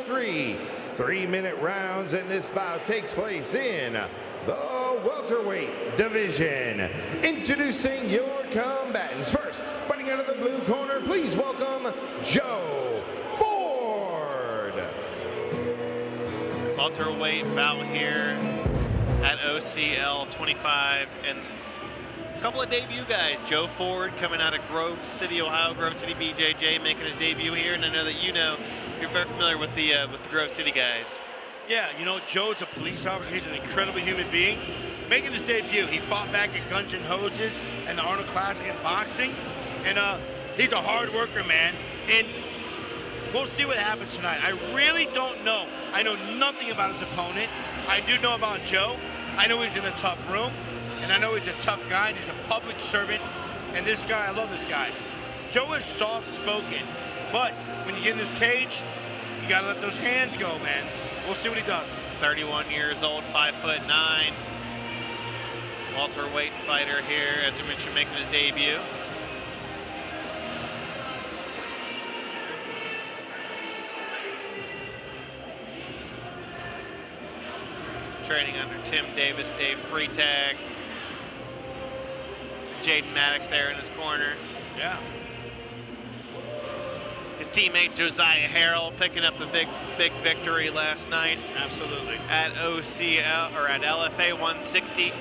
three 3-minute rounds, and this bout takes place in the welterweight division. Introducing your combatants. First, fighting out of the blue corner, please welcome Joe Ford. Welterweight bout here at OCL 25, and a couple of debut guys. Joe Ford coming out of Grove City, Ohio. Grove City BJJ making his debut here, and I know that you're very familiar with the Grove City guys. Yeah, you know, Joe's a police officer. He's an incredible human being. Making his debut, he fought back at Guns N' Hoses and the Arnold Classic in boxing, and he's a hard worker, man. And we'll see what happens tonight. I really don't know. I know nothing about his opponent. I do know about Joe. I know he's in a tough room, and I know he's a tough guy, and he's a public servant. And this guy, I love this guy. Joe is soft-spoken, but when you get in this cage, you gotta let those hands go, man. We'll see what he does. He's 31 years old, 5'9". Welterweight fighter here, as we mentioned, making his debut. Training under Tim Davis, Dave Freetag. Jaden Maddox there in his corner. Yeah. His teammate Josiah Harrell picking up a big victory last night. Absolutely. At OCL, or at LFA 160,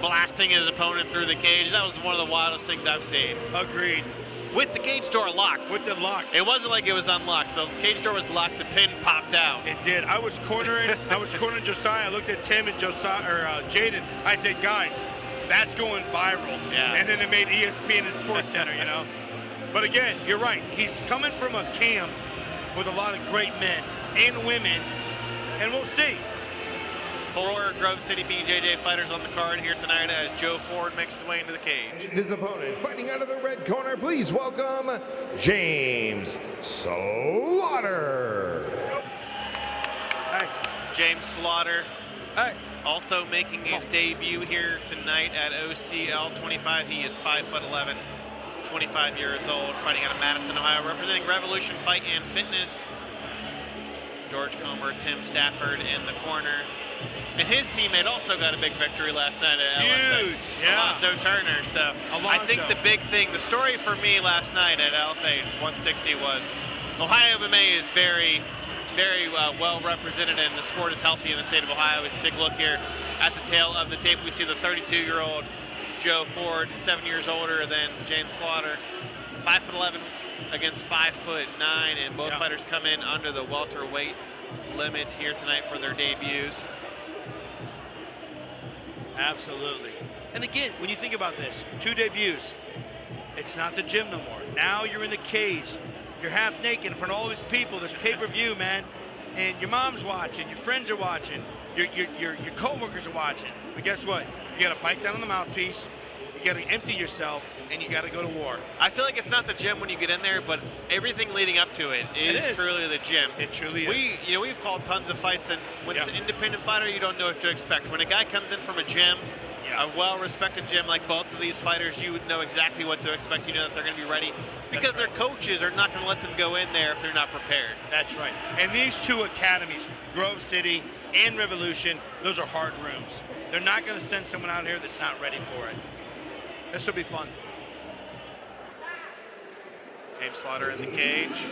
blasting his opponent through the cage. That was one of the wildest things I've seen. Agreed. With the cage door locked. With it locked. It wasn't like it was unlocked. The cage door was locked. The pin popped out. It did. I was cornering Josiah. I looked at Tim and Jaden. I said, guys, that's going viral. Yeah. And then it made ESPN and Sports Center, you know. But again, you're right. He's coming from a camp with a lot of great men and women, and we'll see. 4 Grove City BJJ fighters on the card here tonight as Joe Ford makes his way into the cage. His opponent fighting out of the red corner, please welcome James Slaughter. Hey. James Slaughter. Hey. Also making his debut here tonight at OCL 25. He is 5'11", 25 years old, fighting out of Madison, Ohio, representing Revolution Fight and Fitness. George Comer, Tim Stafford in the corner. And his teammate also got a big victory last night at LFA. Huge, yeah. Alonzo Turner. So I think the big thing, the story for me last night at LFA 160 was Ohio MMA is very well represented, and the sport is healthy in the state of Ohio. Let's take a look here at the tail of the tape. We see the 32-year-old Joe Ford, 7 years older than James Slaughter, 5'11" against 5'9", and both fighters come in under the welterweight limits here tonight for their debuts. Absolutely. And again, when you think about this, 2 debuts, it's not the gym no more. Now you're in the cage. You're half naked in front of all these people. There's pay-per-view, man. And your mom's watching, your friends are watching, your co-workers are watching. But guess what? You got to bite down on the mouthpiece. You got to empty yourself, and you got to go to war. I feel like it's not the gym when you get in there, but everything leading up to it is truly the gym. It truly is. We've called tons of fights, and when it's an independent fighter, you don't know what to expect. When a guy comes in from a gym, a well-respected gym like both of these fighters, you would know exactly what to expect. You know that they're going to be ready because their coaches are not going to let them go in there if they're not prepared. That's right. And these 2 academies, Grove City and Revolution, those are hard rooms. They're not going to send someone out here that's not ready for it. This will be fun. James Slaughter in the cage.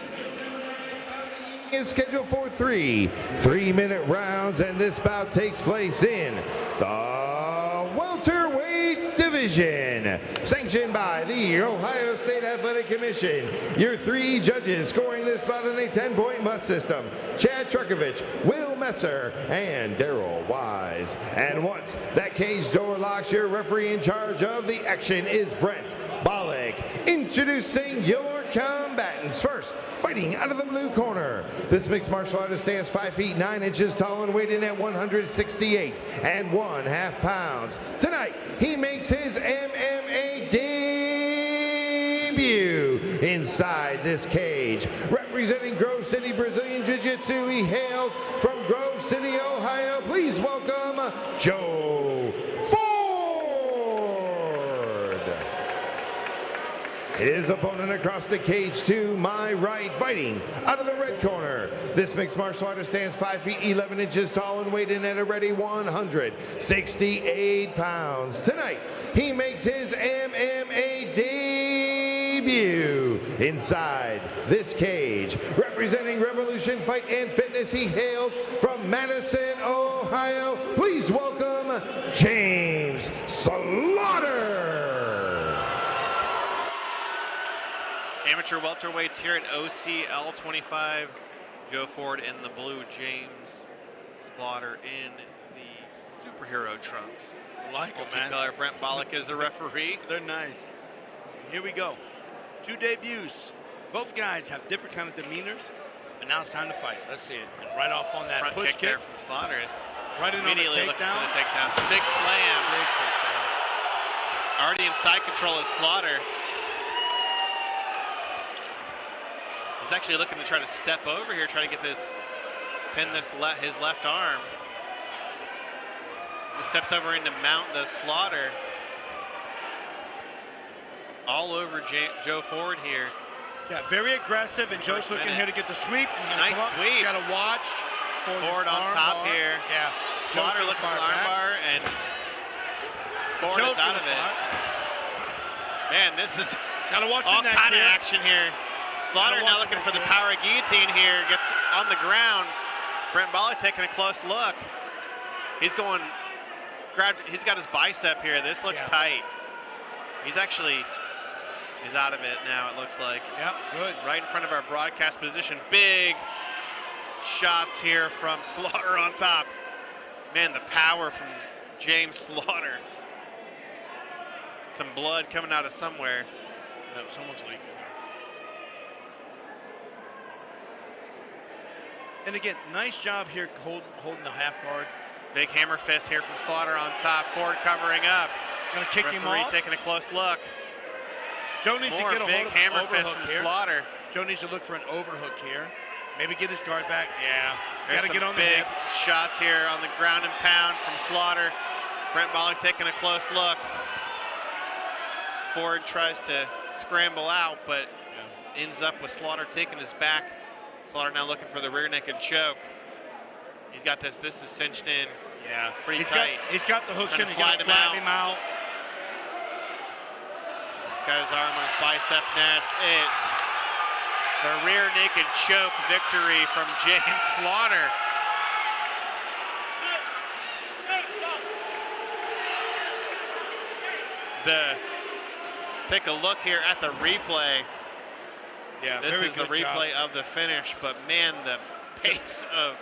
Is scheduled for 3-minute rounds, and this bout takes place in the welterweight division. Sanctioned by the Ohio State Athletic Commission. Your 3 judges scoring this bout in a 10-point must system: Chad Trukovich, Will Messer, and Daryl Wise. And once that cage door locks, your referee in charge of the action is Brent Bollock. Introducing your combatants. First, fighting out of the blue corner, this mixed martial artist stands 5 feet 9 inches tall and weighed in at 168.5 pounds. Tonight, he makes his MMA debut inside this cage. Representing Grove City Brazilian Jiu-Jitsu, he hails from Grove City, Ohio. Please welcome Joe Ford. His opponent across the cage to my right, fighting out of the red corner. This mixed martial artist stands 5 feet 11 inches tall and weighed in at a ready 168 pounds. Tonight, he makes his MMA debut inside this cage. Representing Revolution Fight and Fitness, he hails from Madison, Ohio. Please welcome James Slaughter. Amateur welterweights here at OCL 25. Joe Ford in the blue, James Slaughter in the superhero trunks. I like them, man. Multicolor. Brent Bollock is the referee. They're nice. And here we go. 2 debuts. Both guys have different kind of demeanors, but now it's time to fight. Let's see it. And right off on that Front push kick there from Slaughter. Right in on the Immediately looking takedown. for the takedown. Big slam. Big takedown. Already in side control is Slaughter. He's actually looking to try to step over here, try to get this, pin this his left arm. He steps over in to mount the Slaughter. All over Joe Ford here. Yeah, very aggressive, and Joe's looking here to get the sweep. Nice sweep. He's got to watch for Ford on top here. Yeah. Slaughter looking for the arm bar, and Ford is out of it. Man, this is Gotta watch all the neck kind of here. action here. Slaughter now looking for the power guillotine here. Gets on the ground. Brent Bollock taking a close look. He's going, he's got his bicep here. This looks tight. He's out of it now, it looks like. Yep, good. Right in front of our broadcast position. Big shots here from Slaughter on top. Man, the power from James Slaughter. Some blood coming out of somewhere. No, someone's leaking. And again, nice job here holding the half guard. Big hammer fist here from Slaughter on top. Ford covering up. Gonna kick him off. Taking a close look. Joe needs to get a big hold of hammer an fist overhook from here. Slaughter. Joe needs to look for an overhook here. Maybe get his guard back. Yeah. There's Gotta get on the big hips. shots here on the ground and pound from Slaughter. Brent Bollock taking a close look. Ford tries to scramble out, but ends up with Slaughter taking his back. Slaughter now looking for the rear naked choke. He's got this. This is cinched in. Yeah. Pretty tight. He's got the hooks in. He's Trying got to to flatten him out. Got his arm on his bicep. That's it. The rear naked choke victory from James Slaughter. Take a look here at the replay. Yeah, this is the replay of the finish, but man, the pace of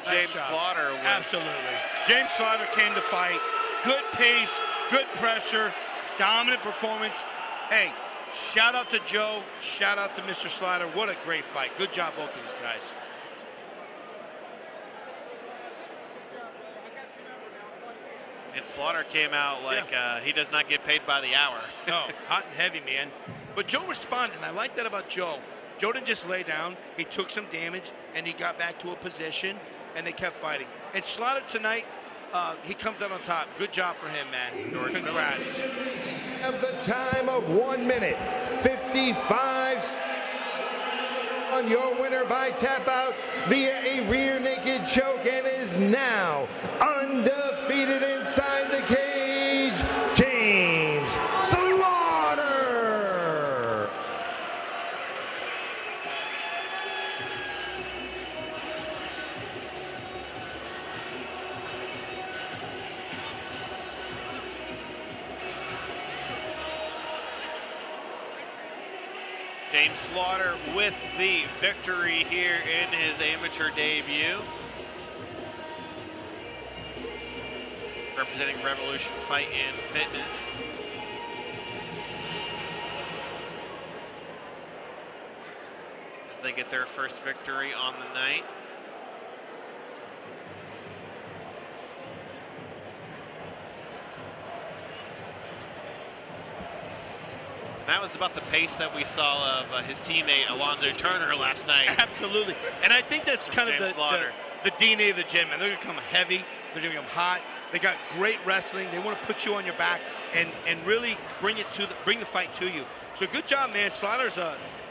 James Slaughter was... Absolutely. James Slaughter came to fight. Good pace, good pressure, dominant performance. Hey, shout out to Joe, shout out to Mr. Slaughter. What a great fight. Good job, both of these guys. And Slaughter came out like he does not get paid by the hour. No, hot and heavy, man. But Joe responded, and I like that about Joe. Joe didn't just lay down. He took some damage, and he got back to a position, and they kept fighting. And Slaughter tonight, he comes out on top. Good job for him, man. Congrats. Of the time of 1 minute, 55 on your winner by tap out via a rear naked choke, and is now undefeated inside the cage, James Slaughter. James Slaughter with the victory here in his amateur debut. Representing Revolution Fight and Fitness. As they get their first victory on the night. That was about the pace that we saw of his teammate Alonzo Turner last night. Absolutely. And I think that's kind of the DNA of the gym, and they're going to come heavy. They're gonna become hot. They got great wrestling. They want to put you on your back and really bring the fight to you. So good job, man. Slaughter's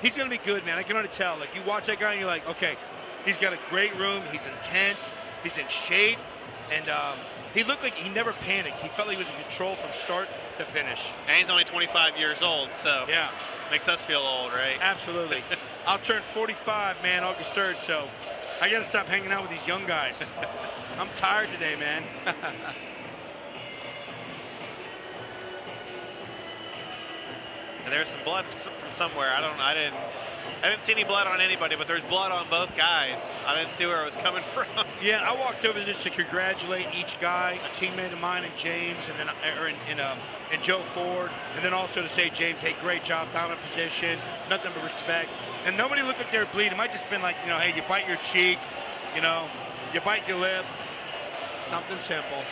he's gonna be good, man. I can already tell. Like, you watch that guy and you're like, okay, he's got a great room. He's intense. He's in shape, and he looked like he never panicked. He felt like he was in control from start to finish. And he's only 25 years old, so yeah, makes us feel old, right? Absolutely. I'll turn 45, man, August 3rd, so I got to stop hanging out with these young guys. I'm tired today, man. And there's some blood from somewhere. I didn't see any blood on anybody, but there's blood on both guys. I didn't see where it was coming from. Yeah, I walked over just to congratulate each guy, a teammate of mine and James, and then and Joe Ford, and then also to say, James, hey, great job, dominant position, nothing but respect. And nobody looked like they were bleeding. It might just been like, hey, you bite your cheek, you bite your lip, something simple.